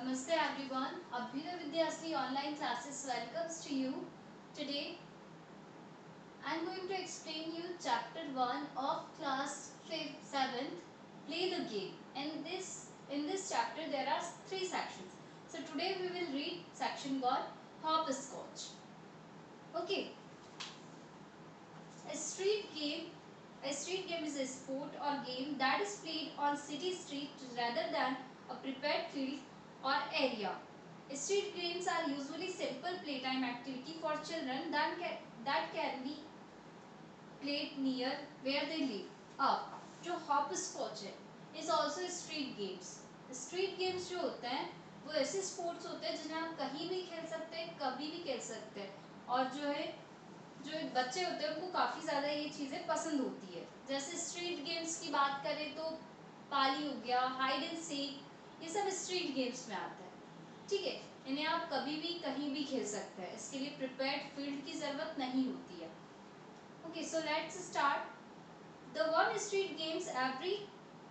Namaste everyone. Abhyuday Vidyasri online classes welcomes to you. Today I am going to explain you chapter 1 of class 5th 7th, Play the Game. In this chapter there are 3 sections. So today we will read section 1, Hopscotch. Okay. A street game A street game is a sport or game that is played on city streets rather than a prepared field or area. Street games are usually simple playtime activity for children that can be played near where they live. अब जो hopscotch है is also street games. Street games जो होते हैं वो ऐसे sports होते हैं जिन्हें आप कहीं भी खेल सकते हैं, कभी भी खेल सकते हैं और जो बच्चे होते हैं उनको काफ़ी ज़्यादा ये चीज़ें पसंद होती है. जैसे स्ट्रीट गेम्स की बात करें तो पाली हो गया, हाइड एंड सीक, ये सब स्ट्रीट गेम्स में आता है. ठीक है, इन्हें आप कभी भी कहीं भी खेल सकते हैं. इसके लिए प्रिपेयर्ड फील्ड की ज़रूरत नहीं होती है. Okay, so let's start. The one street games every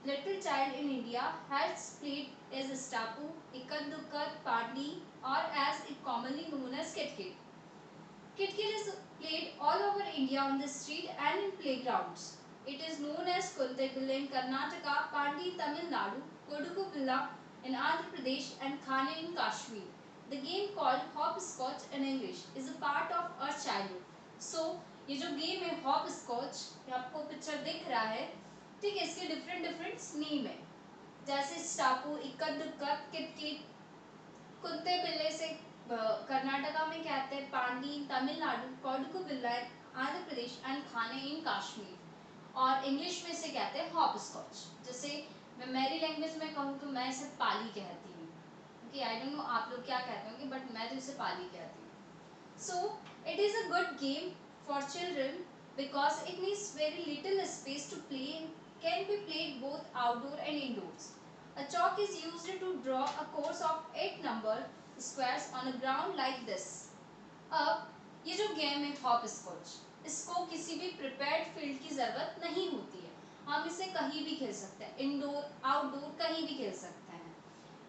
little child in India has played is Stapu, Ikkad Dukkad, Pandi, or as it commonly known as Kit Kit. Kit Kit is played all over India on the street and in playgrounds. It is known as Kunte Billa in Karnataka, Pandi in Tamil Nadu, Koduku Billa in Andhra Pradesh, and Khane in Kashmir. The game called hopscotch in English is a part of our childhood. So ये जो game है hopscotch, ये आपको picture दिख रहा है, ठीक है. इसके डिफरेंट डिफरेंट नेम है, जैसे स्टापू, इक्कद दुक्कद, किट किट. कुत्ते बिल्ले से कर्नाटका में कहते हैं, पांडी तमिलनाडु, कोडुकु बिल्ला आंध्र प्रदेश एंड खाने इन कश्मीर. और इंग्लिश में से कहते हैं हॉपस्कॉच. जैसे मैं मेरी लैंग्वेज में कहूँ तो मैं इसे पाली कहती हूँ. ओके, आई डोंट नो आप लोग क्या कहते होंगे, बट मैं तो इसे पाली कहती हूँ. So it is a good game for children because it needs very little space to play and can be played both outdoor and indoors. A chalk is used to draw a course of 8 number squares on a ground like this. अब ये जो game है hopscotch, इसको किसी भी prepared field की ज़रूरत नहीं होती है. हम इसे कहीं भी खेल सकते हैं, इंडोर आउटडोर कहीं भी खेल सकते हैं.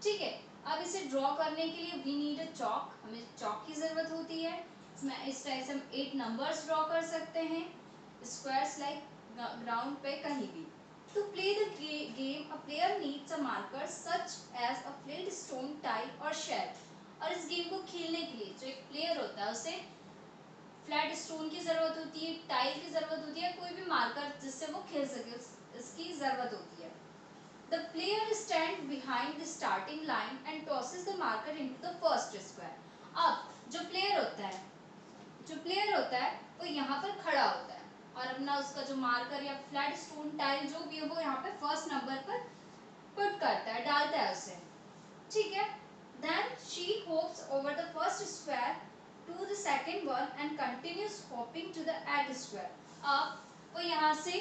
ठीक है, अब इसे ड्रॉ करने के लिए वी नीड अ चॉक. हमें चॉक की ज़रूरत होती है. इसमें इस तरह से हम 8 नंबर्स ड्रॉ कर सकते हैं स्क्वायर्स लाइक ग्राउंड पे कहीं भी. To play the game, a player needs a marker such as a flat stone, tile or shell. और इस गेम को खेलने के लिए जो एक प्लेयर होता है उसे फ्लैट स्टोन की ज़रूरत होती है, टाइल की ज़रूरत होती है, कोई भी मार्कर जिससे वो खेल सके इसकी ज़रूरत होती है. The player stands behind the starting line and tosses the marker into the first square. अब जो प्लेयर होता है वो यहाँ पर खड़ा होता है और अपना उसका जो मार्कर या फ्लैट स्टोन टाइल जो भी है वो यहाँ पे फर्स्ट नंबर पर पुट करता है, डालता है उसे. ठीक है. Then she hops over the first square to the second one and continues hopping to the eight square. अब वो यहाँ से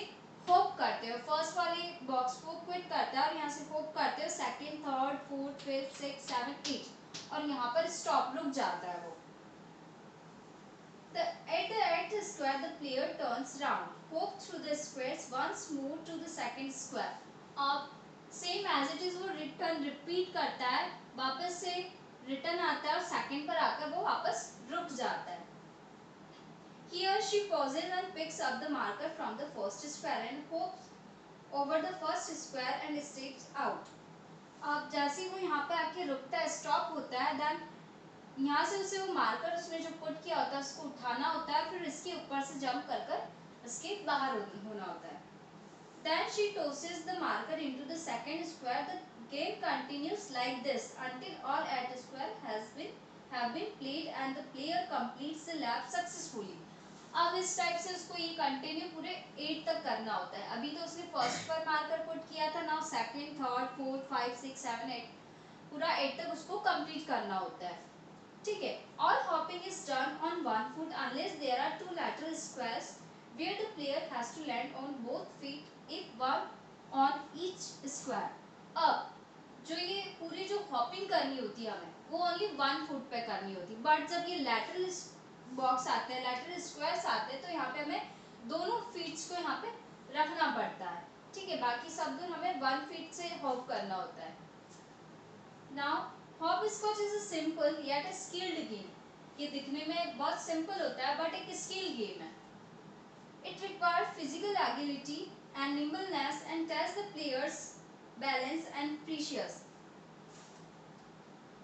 होप करते हो, फर्स्ट वाले बॉक्स को क्विट करता है और यहाँ से होप करते हो second, third, fourth, fifth, six, seven, eight और यहाँ पर स्टॉप रुक जाता है वो. At the eighth square, the player turns round, hop through the squares once more to the second square. अब same as it is वो रिटर्न रिपीट करता है, वापस से रिटर्न आता है और सेकंड पर आकर वो वापस रुक जाता है. Here she pauses and picks up the marker from the first square and hops over the first square and steps out. अब जैसे वो यहाँ पे आके रुकता है, स्टॉप होता है, देन यहाँ से उसे वो मार्कर उसने जो पुट किया होता है उसको उठाना होता है, फिर इसके ऊपर से जंप कर कर इसके बाहर होना होता है. Then she tosses the marker into the second square. The game continues like this until all 8 square have been played and the player completes the lap successfully. अब इस टाइप से उसको ये कंटिन्यू पूरे 8 तक करना होता है. अभी तो उसने फर्स्ट पर मार्कर पुट किया था, नाउ सेकंड, थर्ड, फोर्थ, 5, 6, 7, 8 पूरा 8 तक उसको कंप्लीट करना होता है. ठीक है. All hopping is done on one foot unless there are two lateral squares where the player has to land on both feet if one on each square. अब जो ये पूरी जो हॉपिंग करनी होती है हमें वो ओनली 1 फुट पे करनी होती है, बट जब ये लैटरल बॉक्स आते हैं, लैटरल स्क्वायर्स आते हैं तो यहाँ पे हमें दोनों फीट्स को यहाँ पे रखना पड़ता है. ठीक है, बाकी सब दूर हमें 1 फीट से हॉप करना होता है. Now hopscotch is a simple yet a skilled game. ये दिखने में बहुत सिंपल होता है बट एक स्किल गेम है. It require physical agility and nimbleness and test the players balance and precious.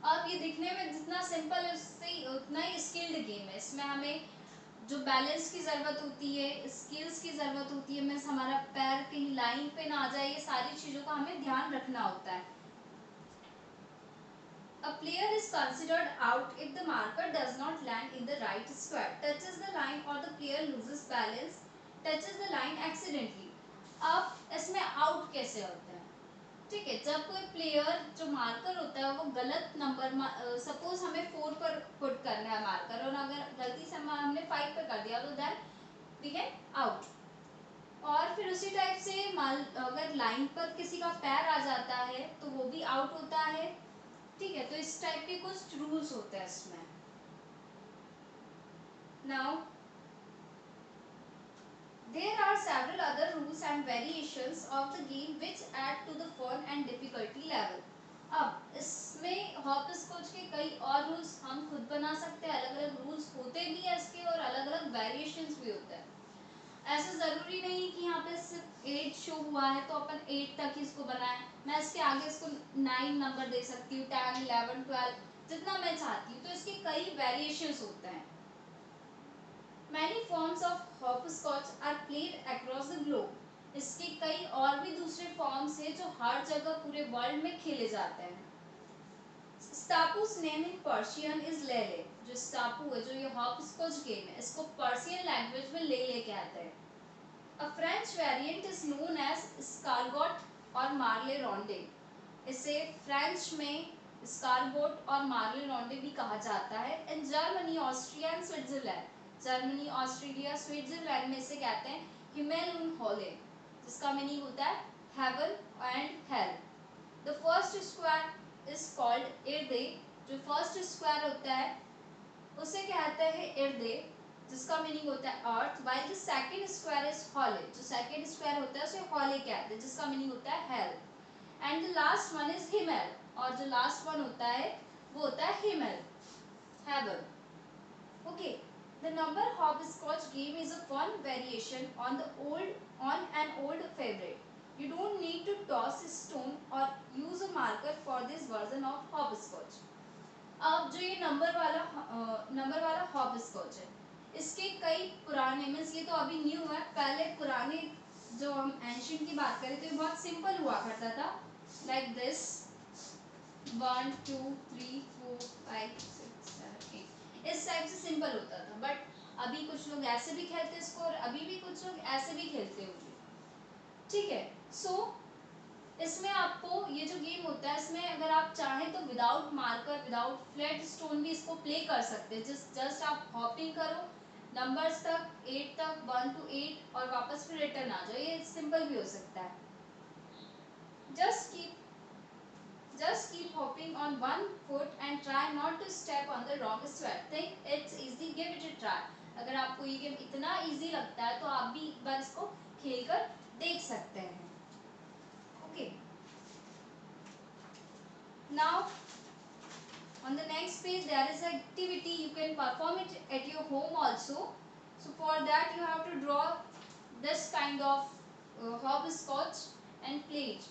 अब ये दिखने में जितना सिंपल है उससे उतना ही स्किल्ड गेम है. इसमें हमें जो बैलेंस की ज़रूरत होती है, स्किल्स की ज़रूरत होती है, मीन्स हमारा पैर कहीं लाइन पे ना आ जाए, ये सारी चीज़ों का हमें ध्यान रखना होता है. A player is considered out if the marker does not land in the right square, touches the line or the player loses balance, touches the line accidentally. अब इसमें आउट कैसे होता है? ठीक है, जब कोई प्लेयर जो मार्कर होता है वो गलत नंबर, सपोज हमें 4 पर पुट करना है मार्कर और अगर गलती से हमने 5 पे कर दिया तो देन वी कैन आउट. और फिर उसी टाइप से अगर लाइन पर किसी का पैर आ जाता है तो वो भी आउट होता है. ठीक है, तो इस टाइप के कुछ रूल्स होते हैं इसमें. Now there are several other rules and variations of the game which add to the fun and difficulty level. अब इसमें हॉप स्कॉच के कई और रूल्स हम खुद बना सकते हैं. अलग अलग रूल्स होते भी हैं इसके और अलग अलग वेरिएशंस भी होते हैं. ऐसा ज़रूरी नहीं कि यहाँ पे सिर्फ 8 शो हुआ है तो अपन 8 तक ही इसको बनाएं. मैं इसके आगे इसको 9 नंबर दे सकती हूँ, 10, 11, 12 जितना मैं चाहती हूँ. तो इसके कई वेरिएशंस होते हैं. Many forms of hopscotch are played across the globe. इसके कई और भी दूसरे फॉर्म्स हैं जो हर जगह पूरे वर्ल्ड में खेले जाते हैं. Stapu's name in Persian is Lele. जो स्टापू है, जो ये हॉपस्कॉच गेम है, इसको पर्शियन लैंग्वेज में लेले कहते हैं. A French variant is known as escargot और marle ronde. इसे फ्रेंच में स्कारगोट और मार्ले रोंडे भी कहा जाता है. In Germany, Austria and Switzerland, Germany, Australia, Switzerland में इसे कहते हैं हिमेल उन होले, जिसका मीनिंग होता है heaven and hell. The first square is called इर्दे. जो फर्स्ट स्क्वायर होता है उसे कहते हैं इर्दे, जिसका मीनिंग होता है earth. While the second square is हॉले. जो सेकंड स्क्वायर होता है उसे हॉले कहते हैं, जिसका मीनिंग होता है hell. And the last one is हिमेल. और जो लास्ट वन होता है वो होता है हिमेल, heaven. Okay, the number hopscotch game is a fun variation on an old favorite. You don't need to toss a stone or use a marker for this version of hopscotch. अब जो ये number वाला hopscotch है, इसके कई पुराने, means ये तो अभी न्यू है, पहले पुराने जो हम एंशिएंट की बात करें तो ये बहुत सिंपल हुआ करता था. लाइक दिस 1 2 3 4 5 6 7 8 इस टाइप से सिंपल होता था. बट अभी कुछ लोग ऐसे भी खेलते इसको और अभी भी कुछ लोग ऐसे भी खेलते होंगे. ठीक है, सो इसमें आपको ये जो गेम होता है इसमें अगर आप चाहें तो without marker, without flat stone भी इसको प्ले कर सकते हैं. जस्ट आप हॉपिंग करो नंबर्स तक, 8 तक, 1 to 8 और वापस फिर रिटर्न आ जाओ. ये सिंपल भी हो सकता है. Just keep hopping on one foot and try not to step on the wrong square. Think it's easy, give it a try. अगर आपको ये गेम इतना इजी लगता है तो आप भी एक बार इसको खेलकर देख सकते हैं. Okay. Now on the next page there is an activity. You can perform it at your home also. So for that you have to draw this kind of hopscotch and play it.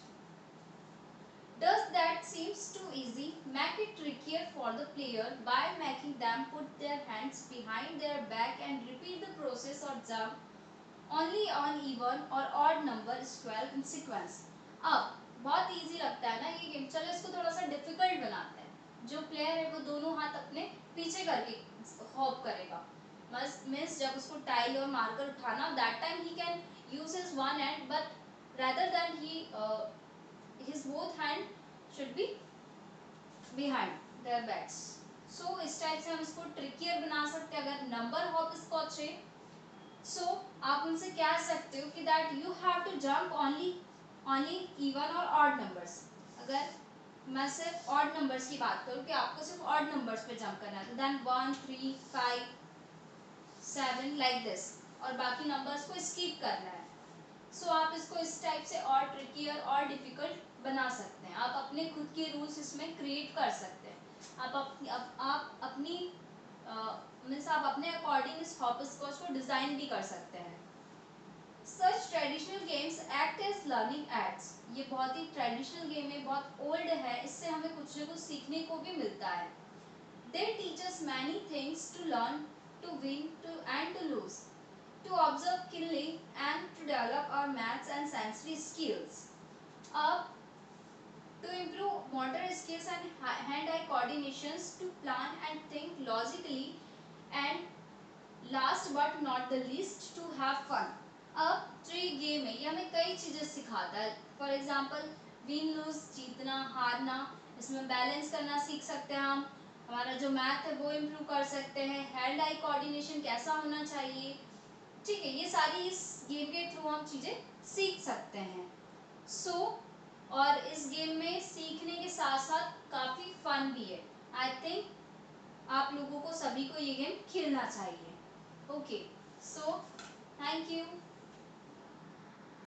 Does that seems too easy? Make it trickier for the player by making them put their hands behind their back and repeat the process or jump only on even or odd number square in sequence. अब बहुत easy लगता है ना ये game. चलो इसको थोड़ा सा डिफिकल्ट बनाते हैं. जो प्लेयर है वो दोनों हाथ अपने पीछे करके हॉप करेगा. मीन्स जब उसको टाइल और मार्कर उठाना, that time he can use his one hand, but rather than his both hand should be behind their backs. So इस टाइप से हम इसको ट्रिकियर बना सकते हैं. अगर नंबर हॉपस्कॉच है सो आप उनसे कह सकते हो कि that you have to jump only even और ऑड नंबर्स. अगर मैं सिर्फ ऑड नंबर्स की बात करूँ कि आपको सिर्फ ऑड नंबर्स पे जंप करना है तो देन 1 3 5 7 लाइक दिस, और बाकी नंबर्स को स्किप करना है. सो आप इसको इस टाइप से और ट्रिकियर और डिफिकल्ट बना सकते हैं. हैं, आप अपने खुद के रूल्स इसमें क्रिएट कर सकते हैं। आप अपनी मीन्स आप अपने अकॉर्डिंग इस हॉपस्कॉच को डिज़ाइन भी कर सकते हैं। Such traditional games act as learning aids, ये बहुत ही ट्रेडिशनल गेम है, बहुत ओल्ड है, इससे हमें कुछ न कुछ सीखने को भी मिलता है। They teach us many things to learn, to win, and to lose, to observe keenly, and to develop our maths and sensory skills. To improve motor skills and hand-eye coordinations, to plan and think logically, and last but not the least, to have fun. अब जो ये game है ये हमें कई चीज़ें सिखाता है। फॉर एग्जाम्पल विन लूज, जीतना हारना, इसमें बैलेंस करना सीख सकते हैं हम, हमारा जो मैथ है वो इम्प्रूव कर सकते हैं, हैंड आई कोऑर्डिनेशन कैसा होना चाहिए, ठीक है, ये सारी इस गेम के थ्रू हम चीज़ें सीख सकते हैं। और इस गेम में सीखने के साथ साथ काफ़ी फन भी है। आई थिंक आप लोगों को सभी को ये गेम खेलना चाहिए। Okay, so thank you.